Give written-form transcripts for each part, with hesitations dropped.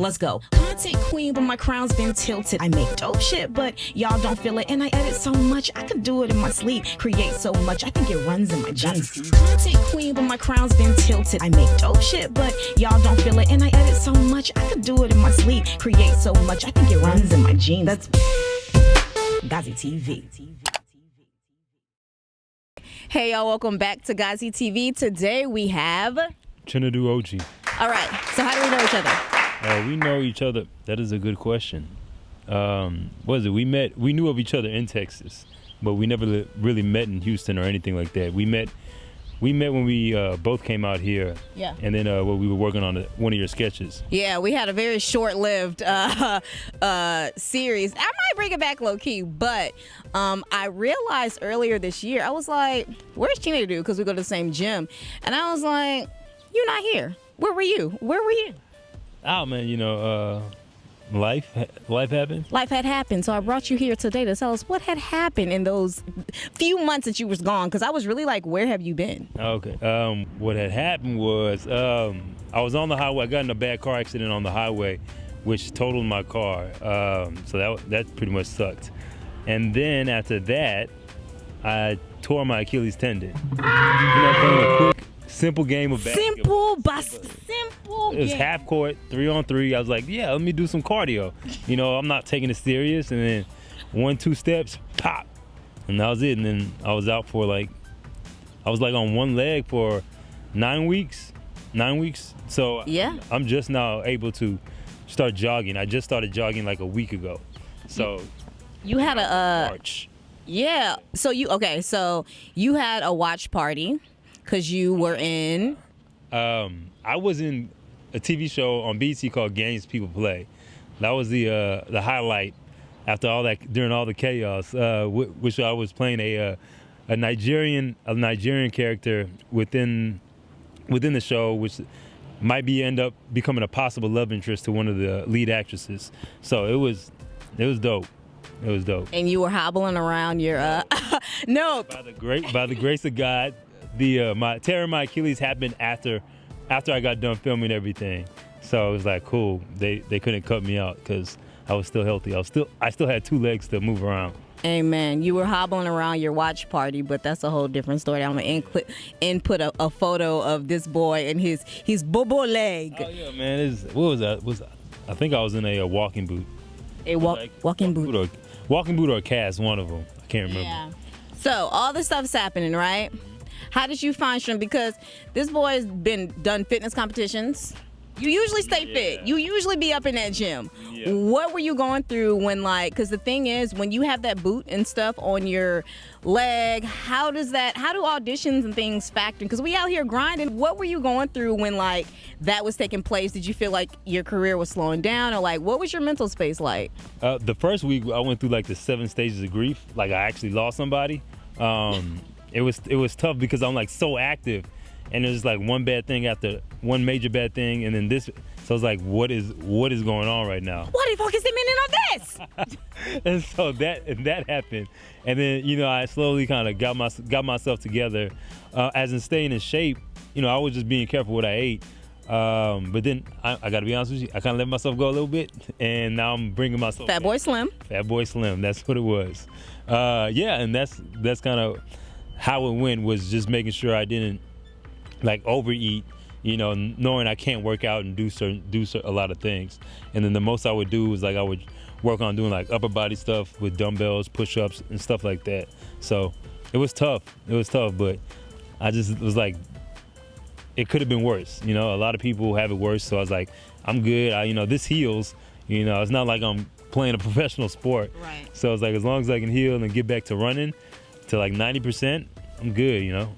Let's go. Content queen, but my crown's been tilted. I make dope shit, but y'all don't feel it. And I edit so much, I could do it in my sleep. Create so much, I think it runs in my genes. Content queen, but my crown's been tilted. I make dope shit, but y'all don't feel it. And I edit so much, I could do it in my sleep. Create so much, I think it runs in my genes. That's GoziTV. Hey y'all, welcome back to GoziTV. Today we have Chinadu Ochi. All right, so how do we know each other? We know each other. That is a good question. What is it? We knew of each other in Texas, but we never really met in Houston or anything like that. We met when we both came out here. Yeah. And then when we were working on one of your sketches. Yeah, we had a very short-lived series. I might bring it back low-key, but I realized earlier this year, I was like, where's Chinadu? Because we go to the same gym. And I was like, you're not here. Where were you? Where were you? Oh, man, life happened. Life had happened, so I brought you here today to tell us what had happened in those few months that you was gone, because I was really like, where have you been? Okay. What had happened was I was on the highway. I got in a bad car accident on the highway, which totaled my car. So that pretty much sucked. And then after that, I tore my Achilles tendon. Playing a quick, simple game of basketball. Simple. It was half court, 3-on-3. I was like, yeah, let me do some cardio. I'm not taking it serious. And then 1-2 steps, pop. And that was it. And then I was out for I was on one leg for 9 weeks. 9 weeks. So yeah. I'm just now able to start jogging. I just started jogging like a week ago. So you had March. Yeah. So you had a watch party because you were in. I was in a TV show on BT called Games People Play. That was the highlight after all that, during all the chaos, which I was playing a Nigerian character within the show, which might end up becoming a possible love interest to one of the lead actresses. So it was dope. It was dope. And you were hobbling around your no. By the grace of God, tearing my Achilles happened after I got done filming everything. So it was like cool. They couldn't cut me out because I was still healthy. I still had 2 legs to move around. Amen. You were hobbling around your watch party, but that's a whole different story. I'm gonna input a photo of this boy and his bobo leg. Oh yeah, man. What was that? I think I was in a walking boot. Walking boot. Walking boot or a cast, one of them. I can't remember. Yeah. So all this stuff's happening, right? How did you find strength? Because this boy's done fitness competitions. You usually stay fit. You usually be up in that gym. Yeah. What were you going through when because the thing is, when you have that boot and stuff on your leg, how do auditions and things factor? Because we out here grinding. What were you going through when that was taking place? Did you feel like your career was slowing down, or what was your mental space like? The first week I went through the 7 stages of grief. I actually lost somebody. It was tough because I'm so active. And there's one bad thing after one major bad thing, and then this. So it's what is going on right now? What the fuck is the meaning of this? And so that happened, and then I slowly kind of got myself together, as in staying in shape. I was just being careful what I ate, but then I got to be honest with you, I kind of let myself go a little bit, and now I'm bringing myself. Fat Boy Slim. Fat Boy Slim. That's what it was. Yeah, and that's kind of how it went, was just making sure I didn't overeat, knowing I can't work out and do a lot of things. And then the most I would do was I would work on doing upper body stuff with dumbbells, push-ups and stuff like that. So it was tough. But I just was it could have been worse. A lot of people have it worse. So I was I'm good. This heals. It's not like I'm playing a professional sport. Right. So it's as long as I can heal and get back to running to 90%, I'm good.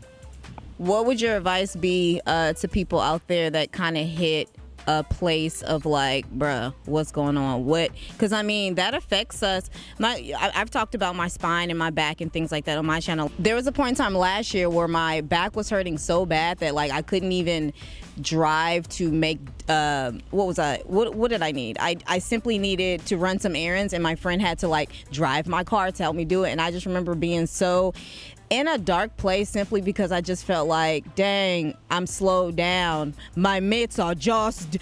What would your advice be to people out there that kind of hit a place of bruh, what's going on? Because that affects us. I've talked about my spine and my back and things like that on my channel. There was a point in time last year where my back was hurting so bad that I couldn't even drive to make what did I need? I simply needed to run some errands, and my friend had to drive my car to help me do it. And I just remember being so in a dark place simply because I just felt like, dang, I'm slowed down. My mates are just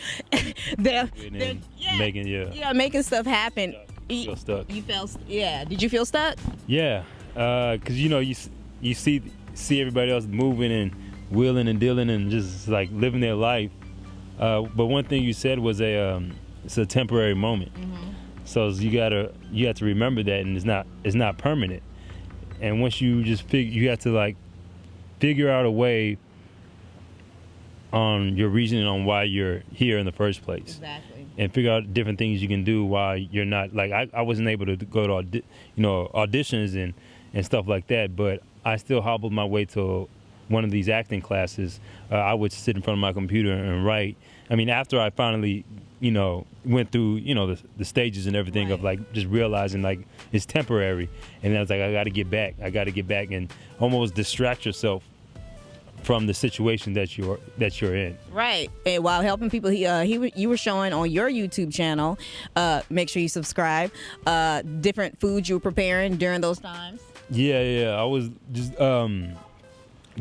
they're making stuff happen. You feel stuck. You felt, yeah. Did you feel stuck? Yeah, because you see everybody else moving and wheeling and dealing and just like living their life. But one thing you said was it's a temporary moment. So you have to remember that, and it's not permanent. And once you just you have to like figure out a way on your reasoning on why you're here in the first place. Exactly. And figure out different things you can do while you're not, like I wasn't able to go to auditions and stuff like that, but I still hobbled my way to one of these acting classes. I would sit in front of my computer and write. I mean, after I finally went through the stages and everything, right, of like just realizing like it's temporary, and I was like, I got to get back and almost distract yourself from the situation that you're in. Right. And while helping people, you were showing on your YouTube channel, make sure you subscribe, different foods you were preparing during those times. Yeah. I was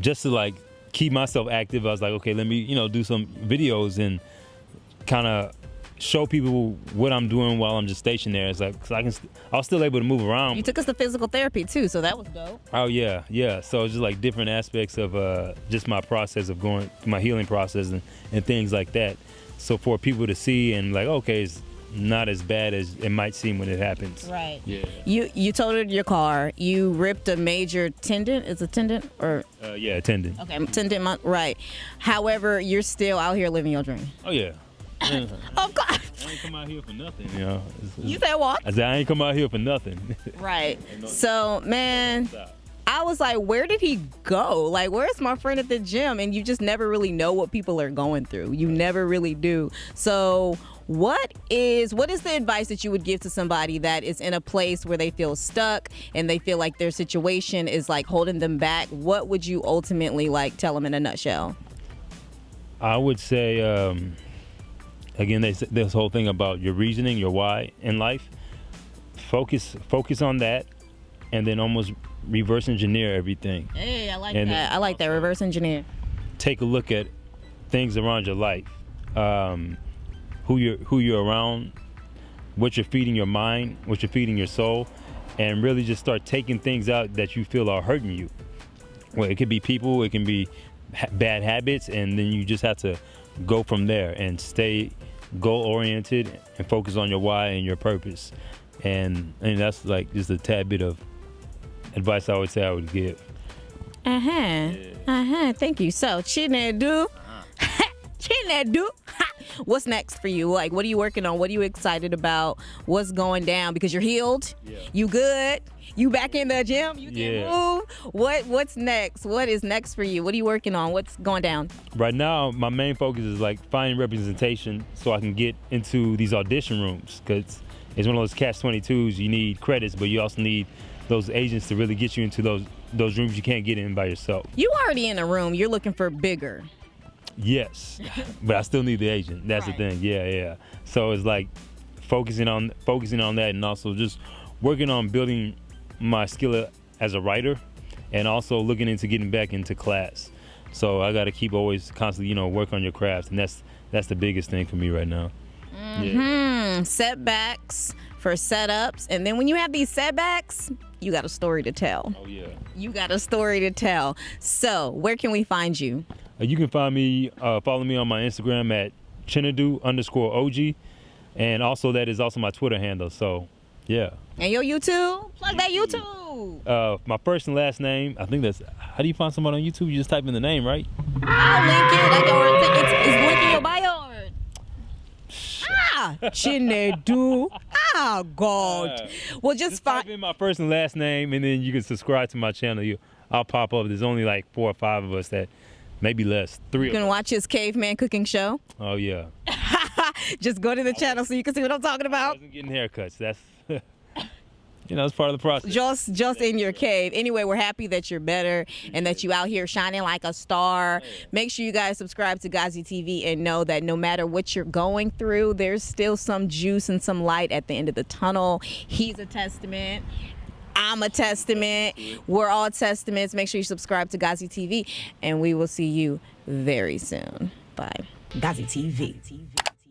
just to like keep myself active. I was like, okay, let me do some videos and kind of show people what I'm doing while I'm just stationed there. It's like, 'cause I was still able to move around. You took us to physical therapy too, so that was dope. Oh yeah. So it's just like different aspects of just my process of going, my healing process and things like that. So for people to see and like, okay, it's not as bad as it might seem when it happens. Right. Yeah. You totaled your car. You ripped a major tendon. Is it tendon or? Yeah, tendon. Okay, tendon. Right. However, you're still out here living your dream. Oh yeah. Of course. I ain't come out here for nothing, You said what? I said I ain't come out here for nothing. Right. So, man, I was like, where did he go? Like, where's my friend at the gym? And you just never really know what people are going through. You never really do. So, what is the advice that you would give to somebody that is in a place where they feel stuck and they feel like their situation is like holding them back? What would you ultimately like tell them in a nutshell? I would say, again, this whole thing about your reasoning, your why in life, focus on that, and then almost reverse engineer everything. Hey, I like that. I like that, reverse engineer. Take a look at things around your life, who you're around, what you're feeding your mind, what you're feeding your soul, and really just start taking things out that you feel are hurting you. Well, it could be people, it can be bad habits, and then you just have to go from there and stay goal-oriented and focus on your why and your purpose. And that's like just a tad bit of advice I would say I would give. Thank you. So, Chinedu. What's next for you? Like, what are you working on? What are you excited about? What's going down? Because you're healed. Yeah. You good. You back in the gym. You can move. What's next? What is next for you? What are you working on? What's going down? Right now, my main focus is like finding representation so I can get into these audition rooms, because it's one of those catch-22s. You need credits, but you also need those agents to really get you into those rooms you can't get in by yourself. You already in a room. You're looking for bigger. Yes, but I still need the agent. That's right. The thing. Yeah. So it's like focusing on that, and also just working on building my skill as a writer, and also looking into getting back into class. So I got to keep always constantly, work on your craft, and that's the biggest thing for me right now. Yeah. Setbacks for setups, and then when you have these setbacks, you got a story to tell. Oh yeah. You got a story to tell. So where can we find you? You can find me, follow me on my Instagram at Chinedu_OG, and also that is also my Twitter handle. So, yeah. And your YouTube? Plug that YouTube. My first and last name. I think that's. How do you find somebody on YouTube? You just type in the name, right? I'll link it. It's linked in your bio. Chinedu. God. Well, just type in my first and last name, and then you can subscribe to my channel. I'll pop up. There's only like 4 or 5 of us that. Maybe less. 3. You can watch his caveman cooking show. Oh yeah. Just go to the channel so you can see what I'm talking about. I wasn't getting haircuts. That's it's part of the process. Just in your cave. Anyway, we're happy that you're better and that you out here shining like a star. Make sure you guys subscribe to GoziTV and know that no matter what you're going through, there's still some juice and some light at the end of the tunnel. He's a testament. I'm a testament. We're all testaments. Make sure you subscribe to GoziTV, and we will see you very soon. Bye. GoziTV.